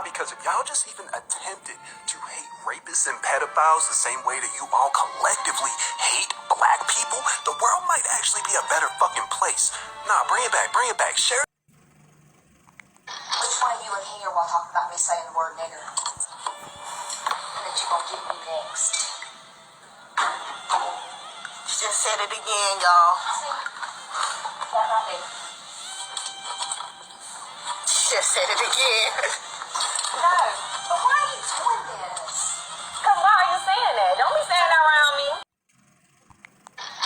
because if y'all just even attempted to hate rapists and pedophiles the same way that you all collectively hate black people, the world might actually be a better fucking place. Nah, bring it back, share. Which one of you in here will talk about me saying the word nigger? And that you gonna get me next? She just said it again, y'all. See? That right there. She just said it again. No, but why are you doing this? Cause why are you saying that? Don't be saying that around me.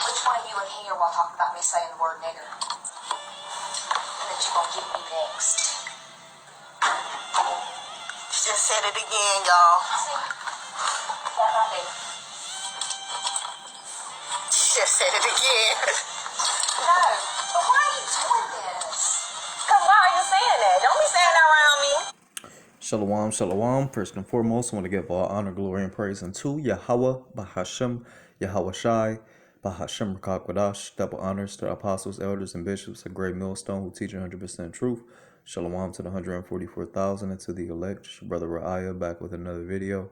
Which one of you in here will talk about me saying the word nigger? And that you gonna get me next? She just said it again, y'all. See? That right there. She just said it again. No, but why are you doing this? Cause why are you saying that? Don't be saying that around me. Shalom, shalom. First and foremost, I want to give all honor, glory, and praise unto Yahweh, Bahashem, Yahweh Shai, Bahashem Rakakwadash. Double honors to the apostles, elders, and bishops, a great millstone who teach 100% truth. Shalom to the 144,000 and to the elect. It's your brother Ra'aya back with another video.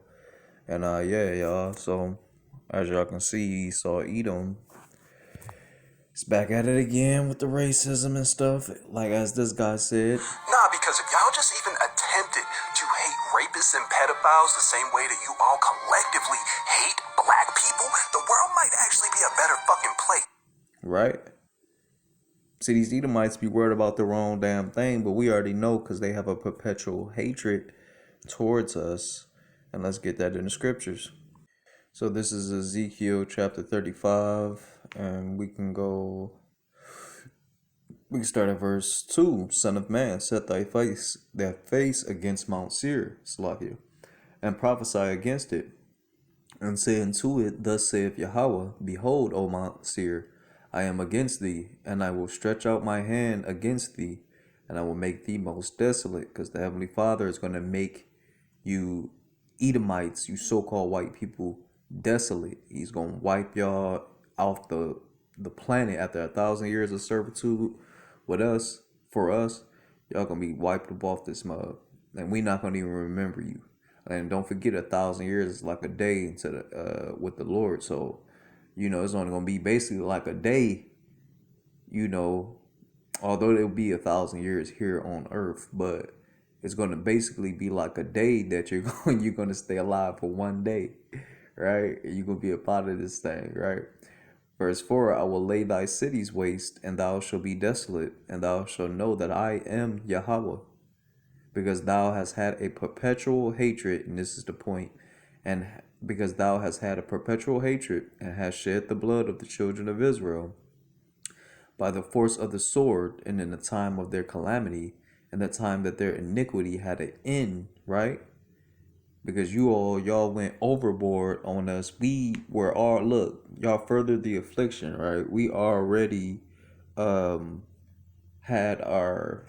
And yeah, y'all. So as y'all can see, Esau Edom is back at it again with the racism and stuff. Like as this guy said. Nah, because if y'all just even attempted to hate rapists and pedophiles the same way that you all collectively hate black people, the world might actually be a better fucking place. Right? See, these Edomites be worried about the wrong damn thing, but we already know because they have a perpetual hatred towards us. And let's get that in the scriptures. So this is Ezekiel chapter 35, and we can start at verse 2. Son of man, set thy face against Mount Seir, Slakia, and prophesy against it, and say unto it, Thus saith Yahweh, Behold, O Mount Seir, I am against thee, and I will stretch out my hand against thee, and I will make thee most desolate, because the Heavenly Father is going to make you Edomites, you so-called white people, desolate. He's going to wipe y'all off the planet after 1,000 years of servitude with us, for us. Y'all going to be wiped up off this mug, and we not going to even remember you. And don't forget, 1,000 years is like a day with the Lord. So, you know, it's only going to be basically like a day, you know, although it'll be 1,000 years here on earth, but it's going to basically be like a day that you're going to stay alive for one day, right? You're going to be a part of this thing, right? Verse 4, I will lay thy cities waste, and thou shalt be desolate, and thou shalt know that I am Yahweh, because thou hast had a perpetual hatred, and this is the point, and because thou hast had a perpetual hatred, and hast shed the blood of the children of Israel by the force of the sword, and in the time of their calamity, and the time that their iniquity had an end, right? Because y'all went overboard on us. We were all, look, y'all furthered the affliction, right? We already had our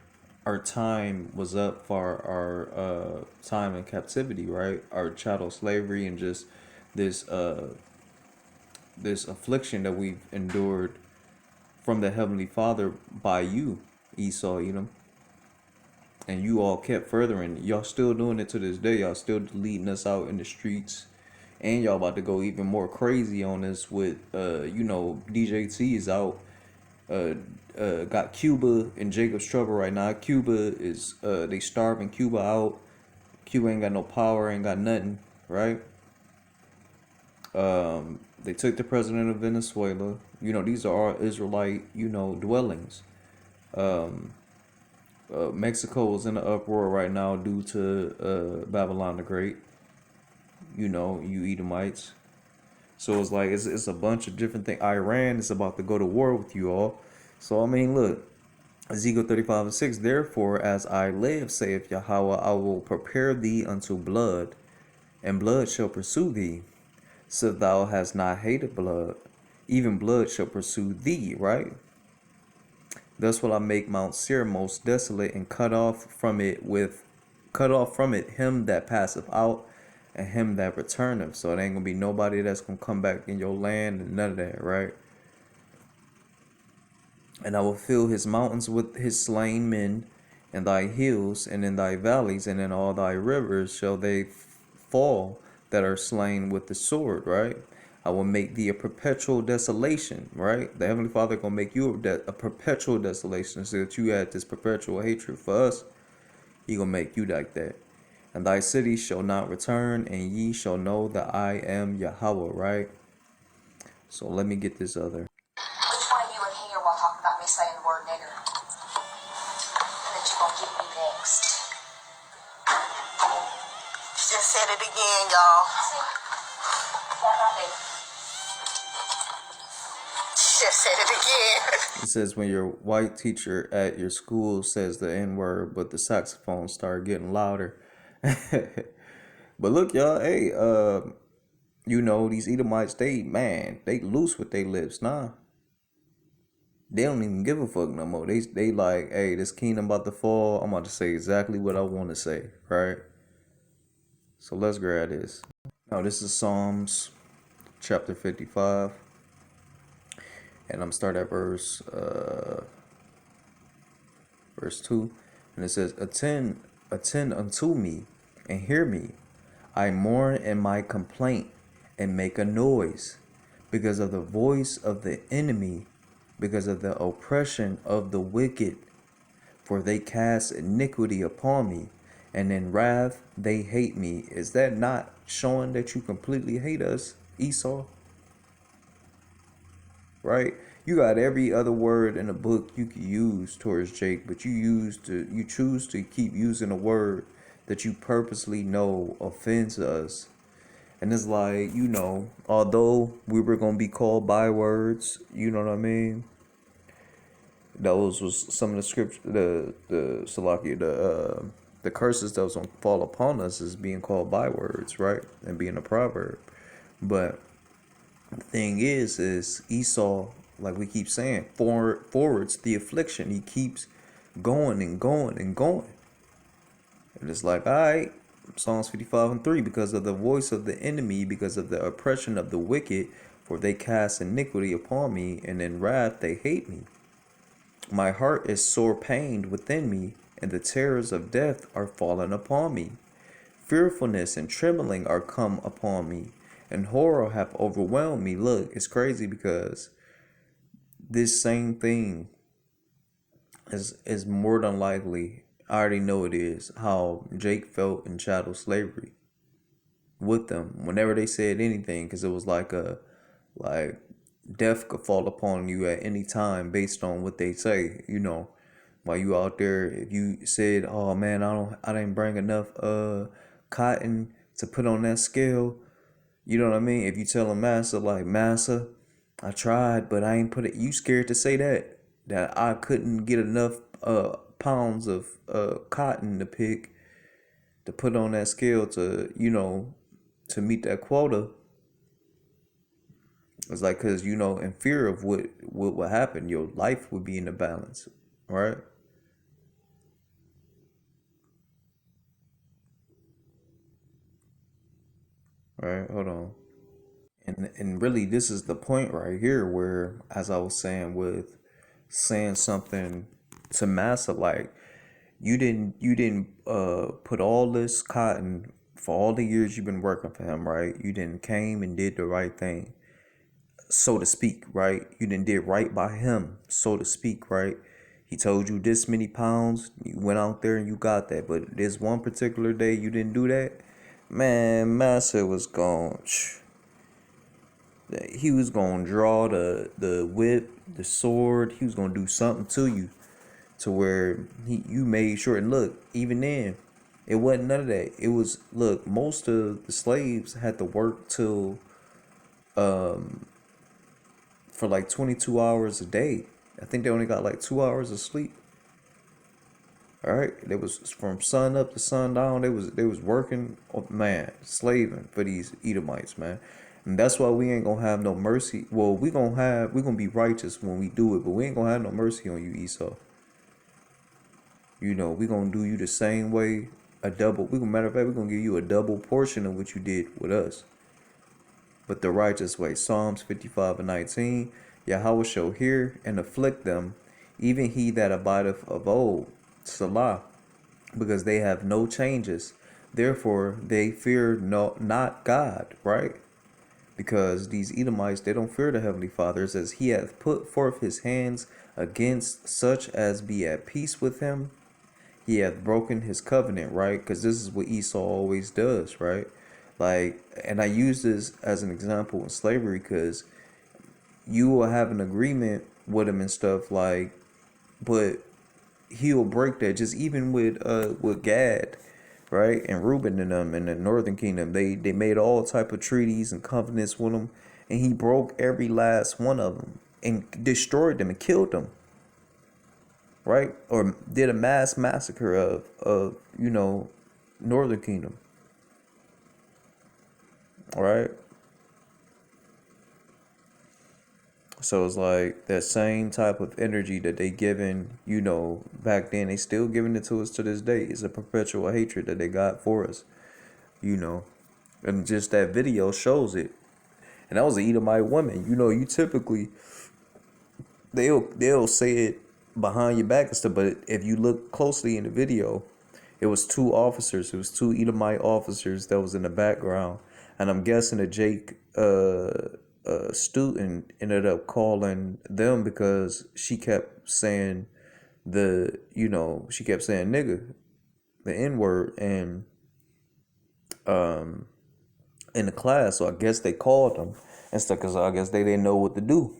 time was up for our time in captivity, right? Our chattel slavery and just this affliction that we've endured from the Heavenly Father by you, Esau, you know. And you all kept furthering. Y'all still doing it to this day. Y'all still leading us out in the streets. And y'all about to go even more crazy on this with, you know, DJT is out. Got Cuba in Jacob's trouble right now. Cuba is, they starving Cuba out. Cuba ain't got no power, ain't got nothing, right? They took the president of Venezuela. You know, these are all Israelite, you know, dwellings. Mexico is in an uproar right now due to Babylon the Great. You know, you Edomites. So it's like it's a bunch of different things. Iran is about to go to war with you all. So I mean, look, Ezekiel 35:6. Therefore, as I live, saith Yahweh, I will prepare thee unto blood, and blood shall pursue thee. So thou hast not hated blood, even blood shall pursue thee, right? Thus will I make Mount Seir most desolate, and cut off from it him that passeth out, and him that returneth. So it ain't gonna be nobody that's gonna come back in your land, and none of that, right? And I will fill his mountains with his slain men, In thy hills and in thy valleys and in all thy rivers shall they fall that are slain with the sword, right? I will make thee a perpetual desolation, right? The Heavenly Father gonna make you a perpetual desolation, so that you had this perpetual hatred for us. He gonna make you like that. And thy city shall not return, and ye shall know that I am Yahweh, right? So let me get this other. Which one of you in here while talking about me saying the word nigger? And that you gonna get me next? She just said it again, y'all. See? That right there. She just said it again. It says when your white teacher at your school says the N-word, but the saxophones start getting louder. But look, y'all, hey, you know, these Edomites, they loose with their lips, nah. They don't even give a fuck no more. They like, hey, this kingdom about to fall. I'm about to say exactly what I want to say, right? So let's grab this. Now this is Psalms chapter 55. And I'm start at verse 2. And it says, attend unto me and hear me. I mourn in my complaint and make a noise because of the voice of the enemy, because of the oppression of the wicked. For they cast iniquity upon me, and in wrath they hate me. Is that not showing that you completely hate us, Esau? Right? You got every other word in the book you could use towards Jake, but you choose to keep using a word that you purposely know offends us. And it's like, you know, although we were gonna be called bywords, you know what I mean? Those was some of the scripture, the Salakia, the curses that was gonna fall upon us is being called bywords, right? And being a proverb. But the thing is Esau, like we keep saying, forwards the affliction. He keeps going and going and going. And it's like, all right, Psalms 55:3, because of the voice of the enemy, because of the oppression of the wicked, for they cast iniquity upon me, and in wrath they hate me. My heart is sore pained within me, and the terrors of death are fallen upon me. Fearfulness and trembling are come upon me, and horror hath overwhelmed me. Look, it's crazy because this same thing is more than likely, I already know it is, how Jake felt in chattel slavery with them whenever they said anything, because it was like death could fall upon you at any time based on what they say, you know. While you out there, if you said, oh man, I didn't bring enough cotton to put on that scale, you know what I mean? If you tell a massa, like, massa, I tried, but I ain't put it, you scared to say that I couldn't get enough pounds of cotton to pick to put on that scale to, you know, to meet that quota. It's like, because, you know, in fear of what would happen, your life would be in the balance, right? All right, hold on. And really, this is the point right here where, as I was saying, with saying something to Massa, like, you didn't put all this cotton for all the years you've been working for him, right? You didn't came and did the right thing, so to speak, right? You didn't did right by him, so to speak, right? He told you this many pounds, you went out there and you got that. But this one particular day you didn't do that, man, Massa was gone. He was gonna draw the whip, the sword. He was gonna do something to you, to where you made sure. And look, even then, it wasn't none of that. It was, look, most of the slaves had to work till for like 22 hours a day. I think they only got like 2 hours of sleep. All right, they was from sun up to sundown. They was working, oh, man, slaving for these Edomites, man. And that's why we ain't gonna have no mercy. Well, we gonna be righteous when we do it, but we ain't gonna have no mercy on you, Esau. You know, we gonna do you the same way, a double. Matter of fact, we gonna give you a double portion of what you did with us, but the righteous way. Psalms 55:19. Yahweh shall hear and afflict them, even he that abideth of old. It's a lie, because they have no changes. Therefore, they fear not God, right? Because these Edomites, they don't fear the Heavenly Father. It says, He hath put forth his hands against such as be at peace with him. He hath broken his covenant, right? Because this is what Esau always does, right? Like, and I use this as an example in slavery, because you will have an agreement with him and stuff, like, but he'll break that. Just even with Gad, right, and Reuben and them in the northern kingdom, they made all type of treaties and covenants with him, and he broke every last one of them and destroyed them and killed them, right, or did a mass massacre of northern kingdom, right. So it's like that same type of energy that they given, back then, they still giving it to us to this day. It's a perpetual hatred that they got for us, and just that video shows it. And that was an Edomite woman. You typically, they'll say it behind your back and stuff, but if you look closely in the video, it was two officers. It was two Edomite officers that was in the background, and I'm guessing that Jake student ended up calling them because she kept saying nigga, the N-word, and in the class. So I guess they called them and stuff, because I guess they didn't know what to do.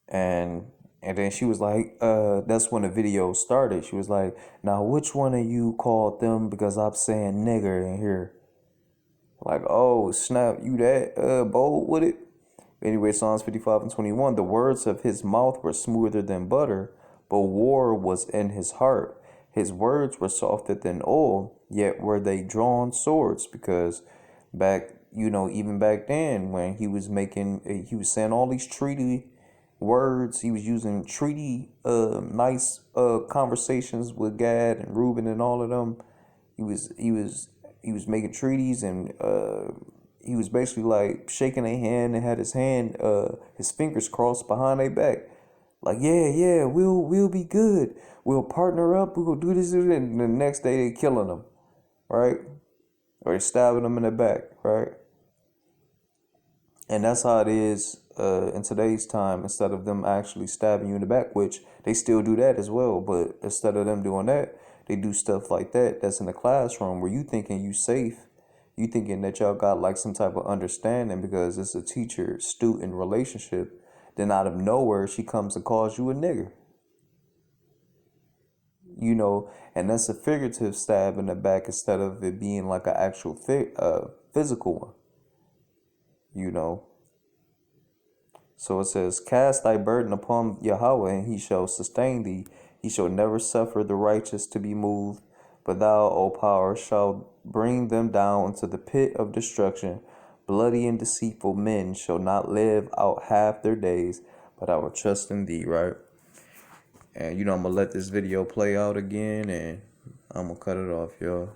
And then she was like, that's when the video started. She was like, now which one of you called them, because I'm saying nigger in here? Like, oh snap, you that bold with it? Anyway, Psalms 55:21, the words of his mouth were smoother than butter, but war was in his heart. His words were softer than oil, yet were they drawn swords. Because even back then, when he was saying all these treaty words, he was using treaty, nice conversations with Gad and Reuben and all of them. He was making treaties, and he was basically like shaking their hand and had his fingers crossed behind their back. Like, yeah, we'll be good. We'll partner up. We'll do this, and the next day they killing them, right? Or they stabbing them in the back, right? And that's how it is in today's time. Instead of them actually stabbing you in the back, which they still do that as well, but instead of them doing that, they do stuff like that. That's in the classroom where you thinking you safe. You thinking that y'all got like some type of understanding because it's a teacher-student relationship. Then out of nowhere, she comes and calls you a nigger. And that's a figurative stab in the back instead of it being like an actual physical one. So it says, cast thy burden upon Yahweh, and he shall sustain thee. He shall never suffer the righteous to be moved. But thou, O power, shalt bring them down into the pit of destruction. Bloody and deceitful men shall not live out half their days, but I will trust in thee, right? And I'm going to let this video play out again, and I'm going to cut it off, y'all.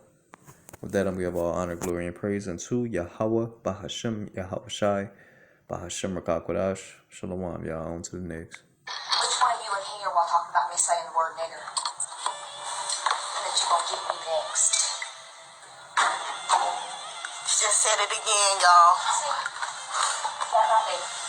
With that, I'm going to give all honor, glory, and praise unto Yahweh, Bahashem, Yahweh Shai, Bahashem Rakakwadash. Shalom, y'all. On to the next. Which one of you in here while talking about me saying the word nigger? And that you gonna get me next? She just said it again, y'all. See? That right there.